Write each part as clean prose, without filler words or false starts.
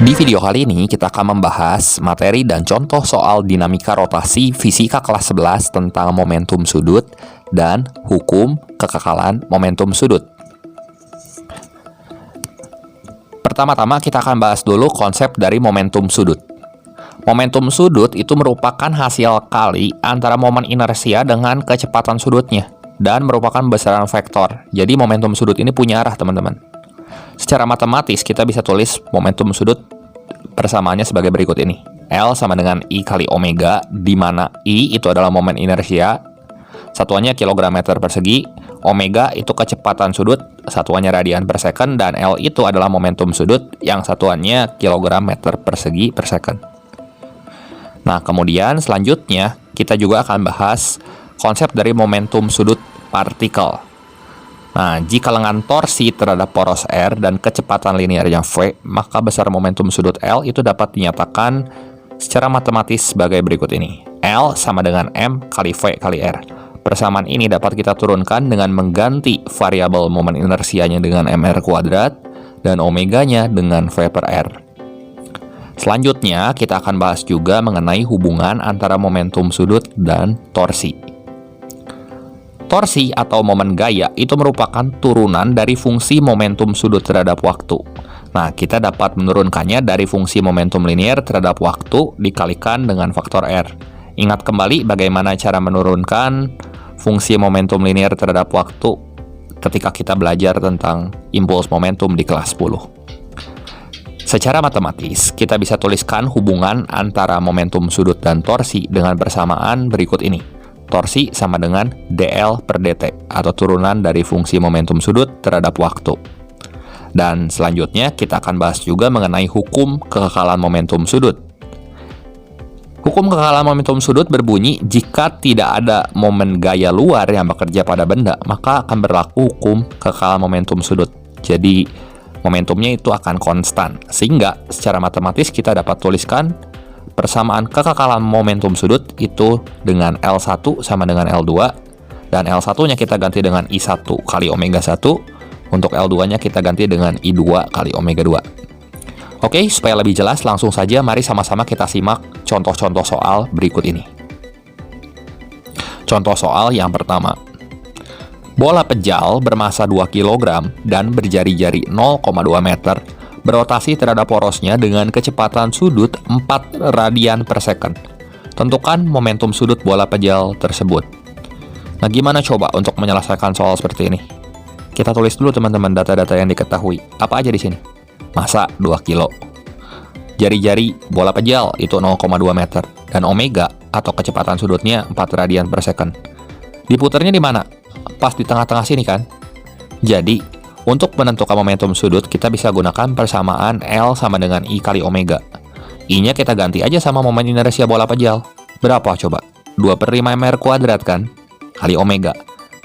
Di video kali ini kita akan membahas materi dan contoh soal dinamika rotasi fisika kelas 11 tentang momentum sudut dan hukum kekekalan momentum sudut. Pertama-tama kita akan bahas dulu konsep dari momentum sudut. Momentum sudut itu merupakan hasil kali antara momen inersia dengan kecepatan sudutnya dan merupakan besaran vektor. Jadi momentum sudut ini punya arah, teman-teman. Secara matematis kita bisa tulis momentum sudut persamaannya sebagai berikut ini. L sama dengan I kali omega, di mana I itu adalah momen inersia, satuannya kilogram meter persegi, omega itu kecepatan sudut, satuannya radian per second, dan L itu adalah momentum sudut yang satuannya kilogram meter persegi per second. Nah, kemudian selanjutnya kita juga akan bahas konsep dari momentum sudut partikel. Nah, jika lengan torsi terhadap poros R dan kecepatan linearnya V, maka besar momentum sudut L itu dapat dinyatakan secara matematis sebagai berikut ini. L sama dengan M kali V kali R. Persamaan ini dapat kita turunkan dengan mengganti variabel momen inersianya dengan mr kuadrat dan omeganya dengan V per R. Selanjutnya, kita akan bahas juga mengenai hubungan antara momentum sudut dan torsi. Torsi atau momen gaya itu merupakan turunan dari fungsi momentum sudut terhadap waktu. Nah, kita dapat menurunkannya dari fungsi momentum linier terhadap waktu dikalikan dengan faktor R. Ingat kembali bagaimana cara menurunkan fungsi momentum linier terhadap waktu ketika kita belajar tentang impuls momentum di kelas 10. Secara matematis, kita bisa tuliskan hubungan antara momentum sudut dan torsi dengan persamaan berikut ini. Torsi sama dengan dl per dt, atau turunan dari fungsi momentum sudut terhadap waktu. Dan selanjutnya kita akan bahas juga mengenai hukum kekekalan momentum sudut. Hukum kekekalan momentum sudut berbunyi, jika tidak ada momen gaya luar yang bekerja pada benda, maka akan berlaku hukum kekekalan momentum sudut. Jadi, momentumnya itu akan konstan. Sehingga, secara matematis kita dapat tuliskan persamaan kekekalan momentum sudut itu dengan L1 sama dengan L2, dan L1-nya kita ganti dengan I1 kali omega 1, untuk L2-nya kita ganti dengan I2 kali omega 2. Oke, supaya lebih jelas, langsung saja mari sama-sama kita simak contoh-contoh soal berikut ini. Contoh soal yang pertama. Bola pejal bermasa 2 kg dan berjari-jari 0,2 meter berotasi terhadap porosnya dengan kecepatan sudut 4 radian per second. Tentukan momentum sudut bola pejal tersebut. Nah, gimana coba untuk menyelesaikan soal seperti ini? Kita tulis dulu teman-teman data-data yang diketahui. Apa aja di sini? Massa 2 kilo. Jari-jari bola pejal itu 0,2 meter. Dan omega atau kecepatan sudutnya 4 radian per second. Diputarnya di mana? Pas di tengah-tengah sini kan? Jadi, untuk menentukan momentum sudut, kita bisa gunakan persamaan L sama dengan I kali omega. I-nya kita ganti aja sama momen inersia bola pejal. Berapa coba? 2 per 5 mr kuadrat kan? Kali omega.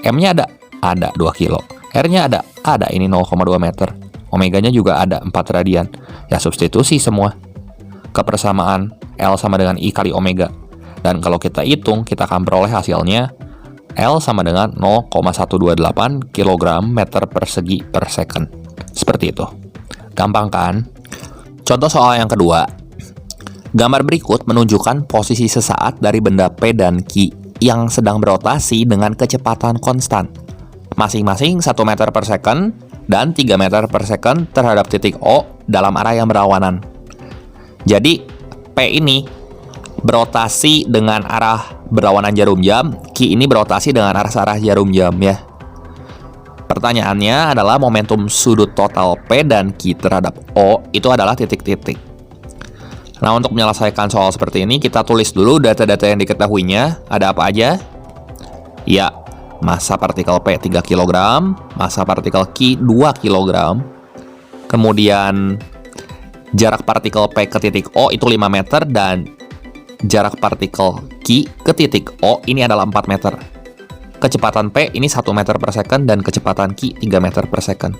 M-nya ada? Ada, 2 kilo. R-nya ada? Ada, ini 0,2 meter. Omeganya juga ada, 4 radian. Ya, substitusi semua ke persamaan L sama dengan I kali omega. Dan kalau kita hitung, kita akan peroleh hasilnya L sama dengan 0,128 kg meter persegi per second. Seperti itu. Gampang kan? Contoh soal yang kedua. Gambar berikut menunjukkan posisi sesaat dari benda P dan Q yang sedang berotasi dengan kecepatan konstan. Masing-masing 1 meter per second dan 3 meter per second terhadap titik O dalam arah yang berlawanan. Jadi, P ini berotasi dengan arah berlawanan jarum jam, Q ini berotasi dengan arah jarum jam ya. Pertanyaannya adalah momentum sudut total P dan Q terhadap O itu adalah titik-titik. Nah, untuk menyelesaikan soal seperti ini, kita tulis dulu data-data yang diketahuinya. Ada apa aja? Ya, massa partikel P 3 kg, massa partikel Q 2 kg, kemudian jarak partikel P ke titik O itu 5 meter, dan jarak partikel Q ke titik O ini adalah 4 meter. Kecepatan P ini 1 meter per second dan kecepatan Q 3 meter per second.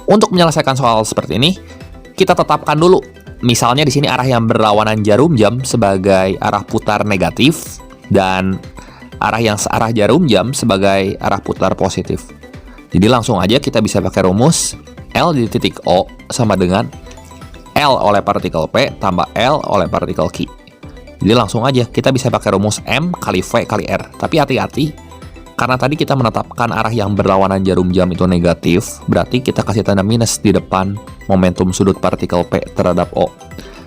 Untuk menyelesaikan soal seperti ini, kita tetapkan dulu. Misalnya di sini arah yang berlawanan jarum jam sebagai arah putar negatif dan arah yang searah jarum jam sebagai arah putar positif. Jadi langsung aja kita bisa pakai rumus L di titik O sama dengan L oleh partikel P tambah L oleh partikel Q. Jadi langsung aja kita bisa pakai rumus M kali V kali R. Tapi hati-hati, karena tadi kita menetapkan arah yang berlawanan jarum jam itu negatif, berarti kita kasih tanda minus di depan momentum sudut partikel P terhadap O.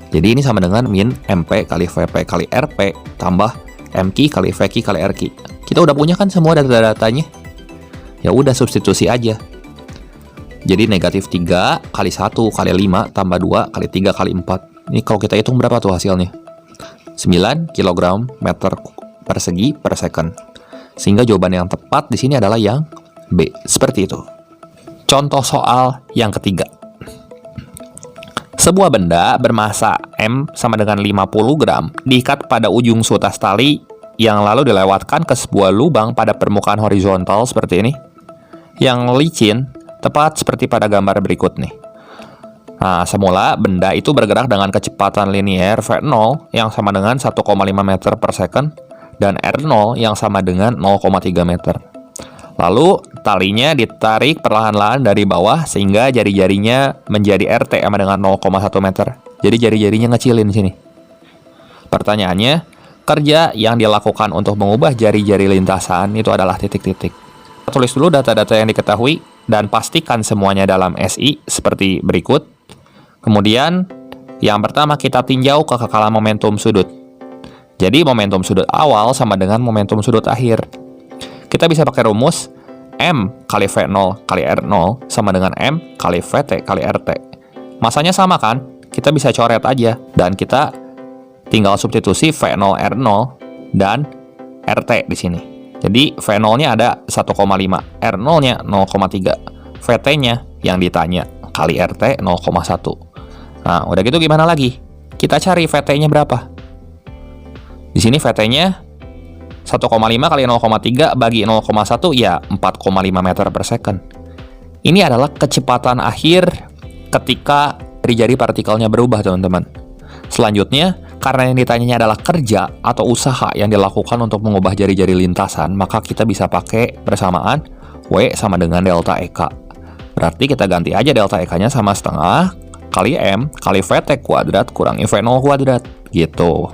Jadi ini sama dengan min MP kali VP kali RP tambah MQ kali VQ kali RQ. Kita udah punya kan semua data-datanya? Ya udah substitusi aja. Jadi negatif 3 kali 1 kali 5 tambah 2 kali 3 kali 4. Ini kalau kita hitung berapa tuh hasilnya? 9 kg meter persegi per second. Sehingga jawaban yang tepat di sini adalah yang B. Seperti itu. Contoh soal yang ketiga. Sebuah benda bermasa M sama dengan 50 gram diikat pada ujung sutas tali yang lalu dilewatkan ke sebuah lubang pada permukaan horizontal seperti ini. Yang licin, tepat seperti pada gambar berikut nih. Nah, semula benda itu bergerak dengan kecepatan linier V0 yang sama dengan 1,5 meter per second dan R0 yang sama dengan 0,3 meter. Lalu, talinya ditarik perlahan-lahan dari bawah sehingga jari-jarinya menjadi RT sama dengan 0,1 meter. Jadi jari-jarinya ngecilin di sini. Pertanyaannya, kerja yang dilakukan untuk mengubah jari-jari lintasan itu adalah titik-titik. Kita tulis dulu data-data yang diketahui dan pastikan semuanya dalam SI seperti berikut. Kemudian, yang pertama kita tinjau ke kekalahan momentum sudut. Jadi, momentum sudut awal sama dengan momentum sudut akhir. Kita bisa pakai rumus M kali V0 kali R0 sama dengan M kali VT kali RT. Masanya sama kan? Kita bisa coret aja. Dan kita tinggal substitusi V0 R0 dan RT di sini. Jadi, V0-nya ada 1,5, R0-nya 0,3, VT-nya yang ditanya kali RT 0,1. Nah, udah gitu gimana lagi? Kita cari VT-nya berapa? Di sini VT-nya 1,5 kali 0,3 bagi 0,1 ya 4,5 meter per second. Ini adalah kecepatan akhir ketika jari-jari partikelnya berubah, teman-teman. Selanjutnya, karena yang ditanyanya adalah kerja atau usaha yang dilakukan untuk mengubah jari-jari lintasan, maka kita bisa pakai persamaan W sama dengan delta EK. Berarti kita ganti aja delta EK-nya sama setengah kali M kali VT kuadrat kurangi V0 kuadrat. Gitu.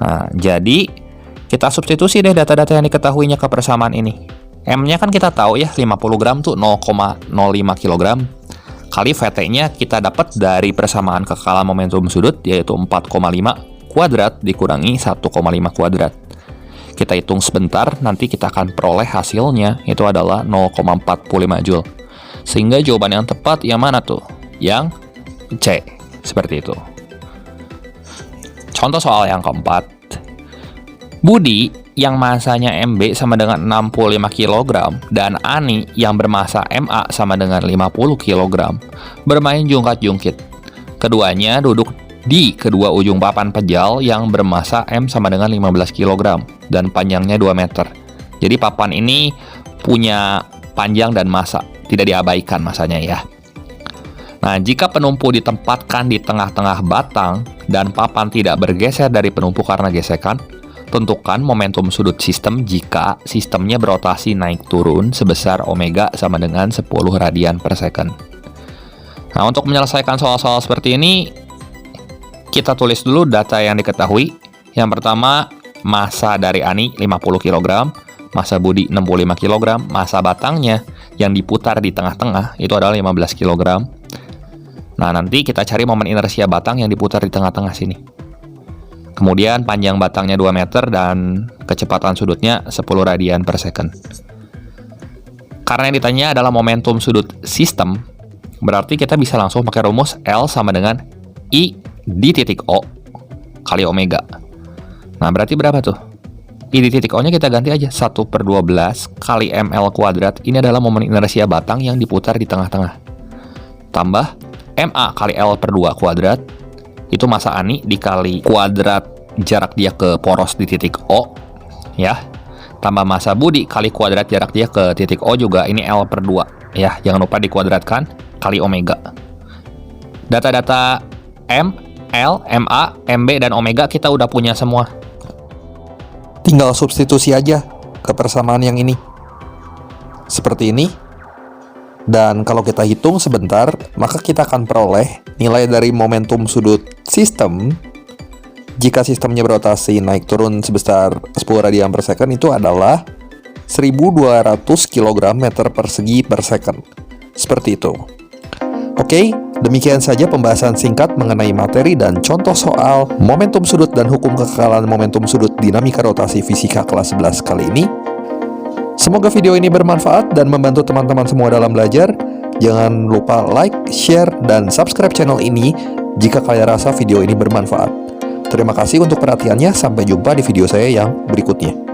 Nah, jadi kita substitusi deh data-data yang diketahuinya ke persamaan ini. M-nya kan kita tahu ya, 50 gram tuh 0,05 kg. Kali VT-nya kita dapat dari persamaan kekalahan momentum sudut, yaitu 4,5 kuadrat dikurangi 1,5 kuadrat. Kita hitung sebentar, nanti kita akan peroleh hasilnya, itu adalah 0,45 Joule. Sehingga jawaban yang tepat yang mana tuh? Yang C. Seperti itu. Contoh soal yang keempat. Budi yang masanya MB sama dengan 65 kg dan Ani yang bermasa MA sama dengan 50 kg bermain jungkat-jungkit. Keduanya duduk di kedua ujung papan pejal yang bermasa M sama dengan 15 kg dan panjangnya 2 meter. Jadi papan ini punya panjang dan massa, tidak diabaikan masanya ya. Nah, jika penumpu ditempatkan di tengah-tengah batang dan papan tidak bergeser dari penumpu karena gesekan, tentukan momentum sudut sistem jika sistemnya berotasi naik turun sebesar omega sama dengan 10 radian per second. Nah, untuk menyelesaikan soal-soal seperti ini, kita tulis dulu data yang diketahui. Yang pertama, massa dari Ani 50 kg, massa Budi 65 kg, massa batangnya yang diputar di tengah-tengah itu adalah 15 kg. Nah, nanti kita cari momen inersia batang yang diputar di tengah-tengah sini. Kemudian panjang batangnya 2 meter dan kecepatan sudutnya 10 radian per second. Karena yang ditanya adalah momentum sudut sistem, berarti kita bisa langsung pakai rumus L sama dengan I di titik O kali omega. Nah, berarti berapa tuh? I di titik O-nya kita ganti aja 1/12 kali ml kuadrat. Ini adalah momen inersia batang yang diputar di tengah-tengah. Tambah MA kali L/2 kuadrat. Itu massa Ani dikali kuadrat jarak dia ke poros di titik O, ya. Tambah massa Budi kali kuadrat jarak dia ke titik O juga, ini L/2, ya. Jangan lupa dikuadratkan kali omega. Data-data M, L, MA, MB, dan omega kita udah punya semua. Tinggal substitusi aja ke persamaan yang ini. Seperti ini. Dan kalau kita hitung sebentar, maka kita akan peroleh nilai dari momentum sudut sistem jika sistemnya berotasi naik turun sebesar 10 radian per second itu adalah 1200 kg meter persegi per second. Seperti itu. Oke, demikian saja pembahasan singkat mengenai materi dan contoh soal momentum sudut dan hukum kekekalan momentum sudut dinamika rotasi fisika kelas 11 kali ini. Semoga video ini bermanfaat dan membantu teman-teman semua dalam belajar. Jangan lupa like, share, dan subscribe channel ini jika kalian rasa video ini bermanfaat. Terima kasih untuk perhatiannya, sampai jumpa di video saya yang berikutnya.